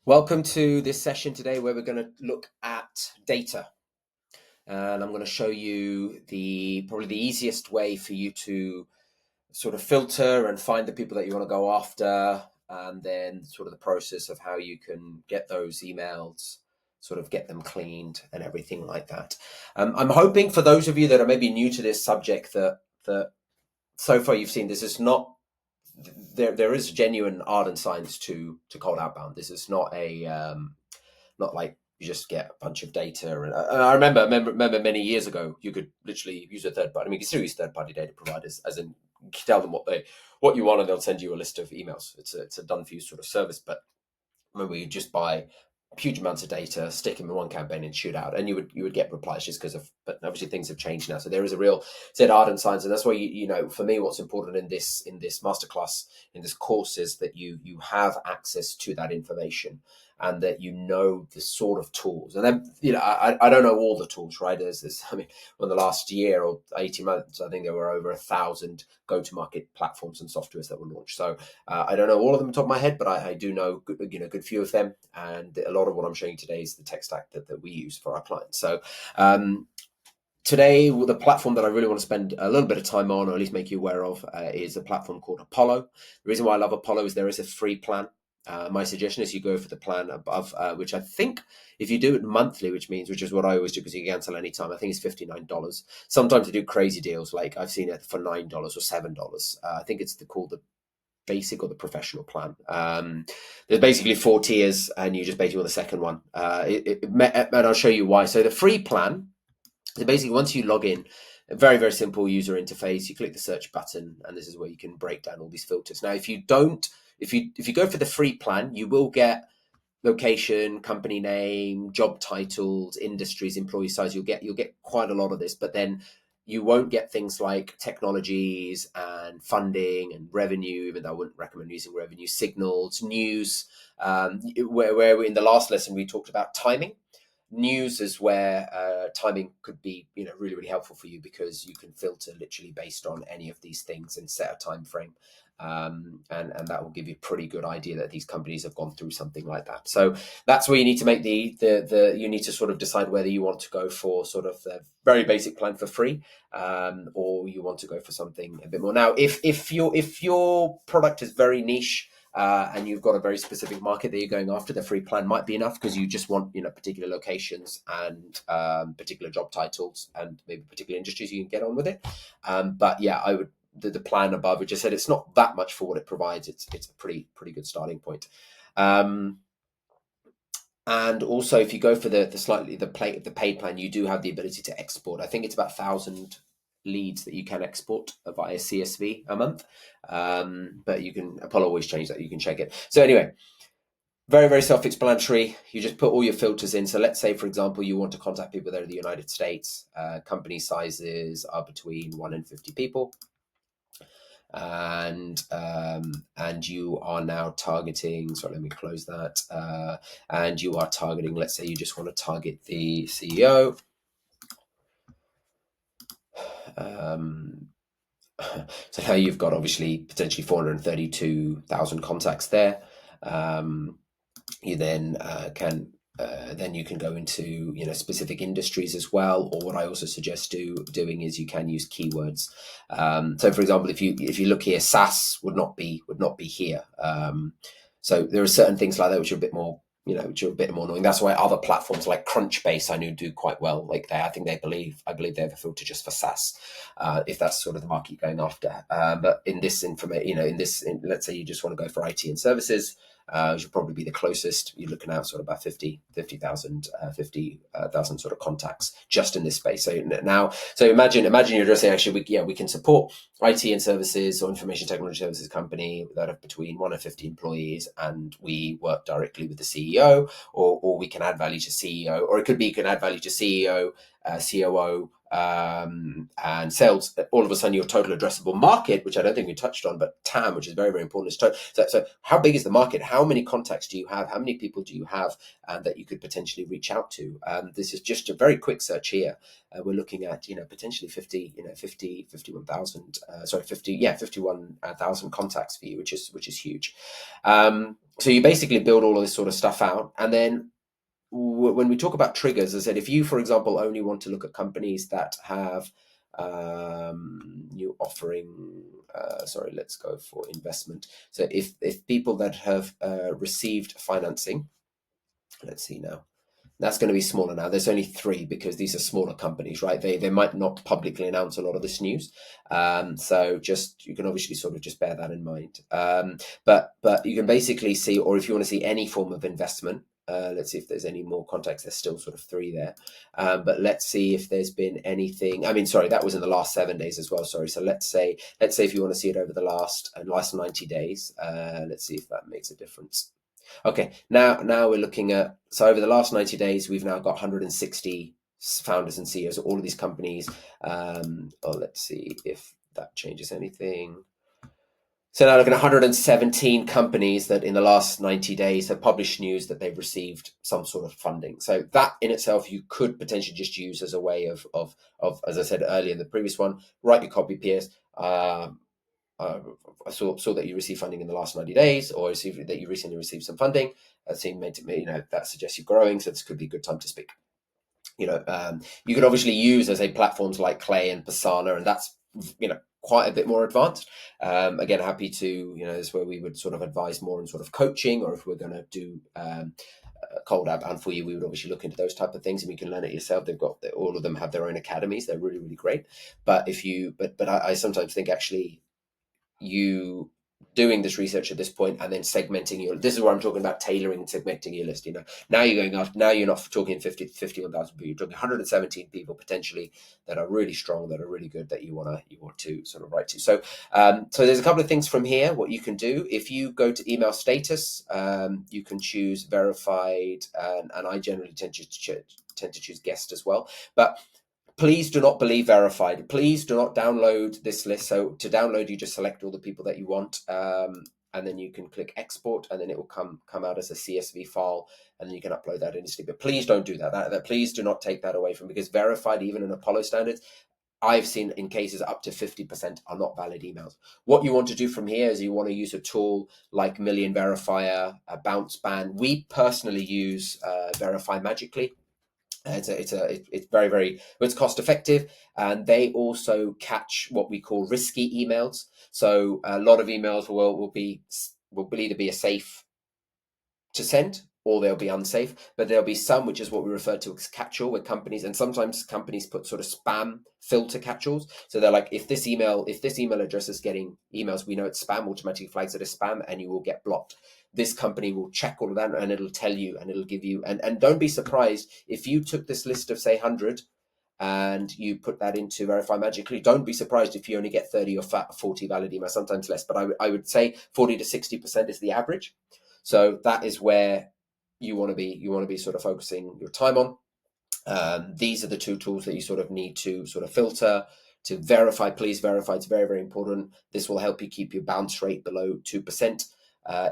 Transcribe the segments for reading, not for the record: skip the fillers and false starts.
Welcome to this session today where we're going to look at data. And I'm going to show you probably the easiest way for you to sort of filter and find the people that you want to go after, and then sort of the process of how you can get those emails, sort of get them cleaned and everything like that. I'm hoping for those of you that are maybe new to this subject that so far you've seen this is not there is genuine art and science to cold outbound. This is not not like you just get a bunch of data. And I remember many years ago, you could literally use a third party. I mean, you can still use third party data providers, as in you can tell them what you want, and they'll send you a list of emails. It's a done for you sort of service. But remember, you just buy huge amounts of data, stick them in one campaign, and shoot out, and you would get replies just because of. But obviously, things have changed now, so there is a real art and science, and that's why you know for me, what's important in this masterclass, in this course, is that you have access to that information, and that you know the sort of tools. And then I don't know all the tools, right? There's this. I mean, in the last year or 18 months, I think there were over 1,000 go-to-market platforms and softwares that were launched. So I don't know all of them on top of my head, but I do know good few of them, and a lot of what I'm showing you today is the tech stack that we use for our clients. So today, the platform that I really want to spend a little bit of time on, or at least make you aware of, is a platform called Apollo. The reason why I love Apollo is there is a free plan. My suggestion is you go for the plan above, which I think if you do it monthly, which is what I always do because you can cancel anytime, I think it's $59. Sometimes they do crazy deals, like I've seen it for $9 or $7. I think it's called the basic or the professional plan. There's basically 4 tiers, and you just basically want the second one. And I'll show you why. So the free plan, so basically once you log in, a very, very simple user interface. You click the search button, and this is where you can break down all these filters. Now, if you go for the free plan, you will get location, company name, job titles, industries, employee size. You'll get quite a lot of this, but then you won't get things like technologies and funding and revenue, even though I wouldn't recommend using revenue, signals, news, where in the last lesson we talked about timing. News is where timing could be really, really helpful for you, because you can filter literally based on any of these things and set a time frame, and that will give you a pretty good idea that these companies have gone through something like that. So that's where you need to make you need to sort of decide whether you want to go for sort of the very basic plan for free, or you want to go for something a bit more. Now, if your product is very niche, and you've got a very specific market that you're going after, the free plan might be enough, because you just want particular locations and particular job titles and maybe particular industries. You can get on with it, but yeah, I would the plan above, which I said it's not that much for what it provides. It's a pretty good starting point. And also, if you go for the paid plan, you do have the ability to export. I think it's about 1,000 leads that you can export via CSV a month, but Apollo always change that. You can check it. So anyway, very, very self-explanatory. You just put all your filters in. So let's say, for example, you want to contact people that are in the United States. Company sizes are between 1 and 50 people. And you are now targeting, sorry, let me close that. And you are targeting, let's say you just want to target the CEO. So now you've got obviously potentially 432,000 contacts there. You then you can go into specific industries as well, or what I also suggest doing is you can use keywords. So for example, if you look here, SaaS would not be here. So there are certain things like that which are a bit more annoying. That's why other platforms like Crunchbase I know do quite well. Like I believe they have a filter just for SaaS, if that's sort of the market you're going after. But in this let's say you just want to go for IT and services, which would probably be the closest. You're looking at sort of about 50,000 sort of contacts just in this space. So imagine you're just saying, actually, we can support IT and services or information technology services company that have between 1 and 50 employees, and we work directly with the CEO, or we can add value to CEO, or it could be you can add value to CEO, COO, and sales, all of a sudden your total addressable market, which I don't think we touched on, but TAM, which is very, very important. So how big is the market? How many contacts do you have? How many people do you have that you could potentially reach out to? This is just a very quick search here. We're looking at, potentially 51,000 contacts for you, which is huge. So you basically build all of this sort of stuff out, and then when we talk about triggers, as I said, if you, for example, only want to look at companies that have new offering, let's go for investment. So if people that have received financing, let's see now. That's going to be smaller now. There's only 3 because these are smaller companies, right? They might not publicly announce a lot of this news. So just, you can obviously sort of just bear that in mind. But you can basically see, or if you want to see any form of investment, let's see if there's any more contacts. There's still sort of 3 there. But let's see if there's been anything. That was in the last 7 days as well. Sorry. So let's say if you want to see it over the last 90 days, let's see if that makes a difference. Okay, now we're looking at, so over the last 90 days, we've now got 160 founders and CEOs of all of these companies. Let's see if that changes anything. So now looking at 117 companies that in the last 90 days have published news that they've received some sort of funding. So that in itself, you could potentially just use as a way of as I said earlier in the previous one, write your copy paste. I saw that you received funding in the last 90 days, or that you recently received some funding. That that suggests you're growing, so this could be a good time to speak. You could obviously use, as platforms like Clay and Persona, and that's quite a bit more advanced. Again, happy to, this is where we would sort of advise more on sort of coaching, or if we're going to do cold outbound for you, we would obviously look into those type of things, and you can learn it yourself. All of them have their own academies. They're really, really great. But I sometimes think actually, you doing this research at this point and then segmenting this is where I'm talking about tailoring and segmenting your list. Now you're going up, now you're not talking 51,000 people, you're talking 117 people potentially that are really strong, that are really good, that you want to sort of write to. So there's a couple of things from here. What you can do, if you go to email status, you can choose verified, and I generally tend to choose guest as well. But please do not believe verified. Please do not download this list. So to download, you just select all the people that you want, and then you can click export, and then it will come out as a CSV file, and then you can upload that instantly. But please don't do that. Please do not take that away from, because verified, even in Apollo standards, I've seen in cases up to 50% are not valid emails. What you want to do from here is you want to use a tool like Million Verifier, Bounce Ban. We personally use VerifyMagically. It's very, very, it's cost effective, and they also catch what we call risky emails. So a lot of emails will either be a safe to send, or they'll be unsafe, but there'll be some, which is what we refer to as catch-all, where companies, and sometimes companies put sort of spam filter catch-alls. So they're like, if this email address is getting emails, we know it's spam, automatically flags it as spam, and you will get blocked. This company will check all of that, and it'll tell you, and it'll give you, and don't be surprised if you took this list of, say, 100 and you put that into VerifyMagically. Don't be surprised if you only get 30 or 40 valid emails, sometimes less, but I would say 40 to 60% is the average. So that is where you want to be sort of focusing your time on. These are the 2 tools that you sort of need to sort of filter. To verify, please verify. It's very, very important. This will help you keep your bounce rate below 2%.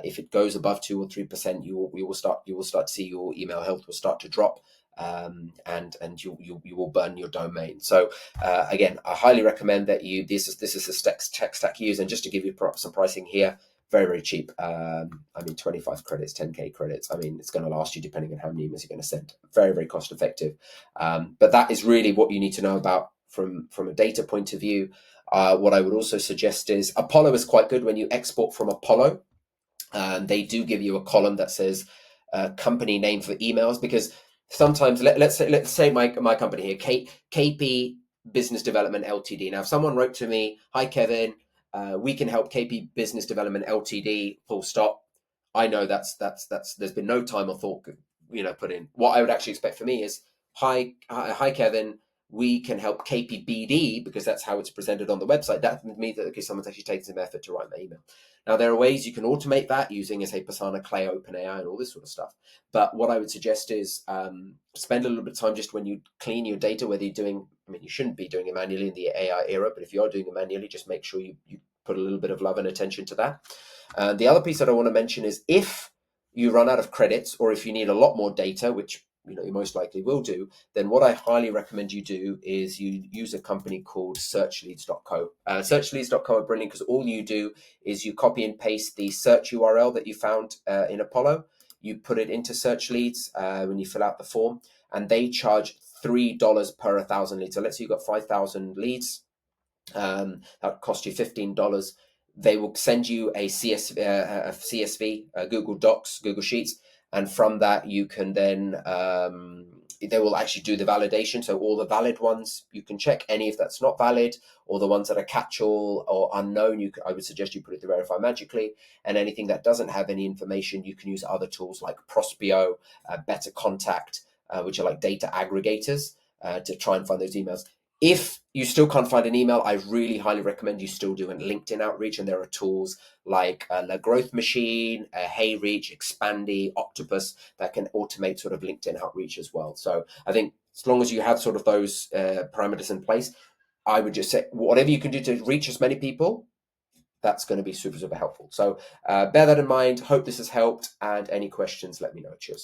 If it goes above 2 or 3%, you will start to see your email health will start to drop, and you will burn your domain. So again, I highly recommend that this is a tech stack you use. And just to give you some pricing here, very, very cheap. 25 credits, 10K credits. It's going to last you depending on how many emails you're going to send. Very, very cost effective. But that is really what you need to know about from a data point of view. What I would also suggest is Apollo is quite good when you export from Apollo. They do give you a column that says company name for emails, because sometimes let's say my company here, KP Business Development Ltd. Now, if someone wrote to me, "Hi Kevin, we can help KP Business Development Ltd. Full stop." I know that's there's been no time or thought put in. What I would actually expect for me is, "Hi Kevin, we can help KPBD," because that's how it's presented on the website. That means that someone's actually taken some effort to write my email. Now, there are ways you can automate that using, say, Persona, Clay, OpenAI, and all this sort of stuff. But what I would suggest is spend a little bit of time just when you clean your data, whether you're doing, I mean, you shouldn't be doing it manually in the AI era, but if you are doing it manually, just make sure you put a little bit of love and attention to that. The other piece that I want to mention is if you run out of credits, or if you need a lot more data, which you most likely will do, then what I highly recommend you do is you use a company called SearchLeads.co. SearchLeads.co are brilliant because all you do is you copy and paste the search URL that you found in Apollo, you put it into SearchLeads when you fill out the form, and they charge $3 per 1,000 leads. So let's say you've got 5,000 leads, that cost you $15. They will send you a CSV, Google Docs, Google Sheets, and from that you can then they will actually do the validation. So all the valid ones you can check. Any if that's not valid, or the ones that are catch-all or unknown, I would suggest you put it to VerifyMagically. And anything that doesn't have any information, you can use other tools like Prospeo, Better Contact, which are like data aggregators to try and find those emails. If you still can't find an email, I really highly recommend you still do a LinkedIn outreach. And there are tools like La Growth Machine, HeyReach, Expandy, Octopus that can automate sort of LinkedIn outreach as well. So I think as long as you have sort of those parameters in place, I would just say whatever you can do to reach as many people, that's going to be super, super helpful. So bear that in mind. Hope this has helped. And any questions, let me know. Cheers.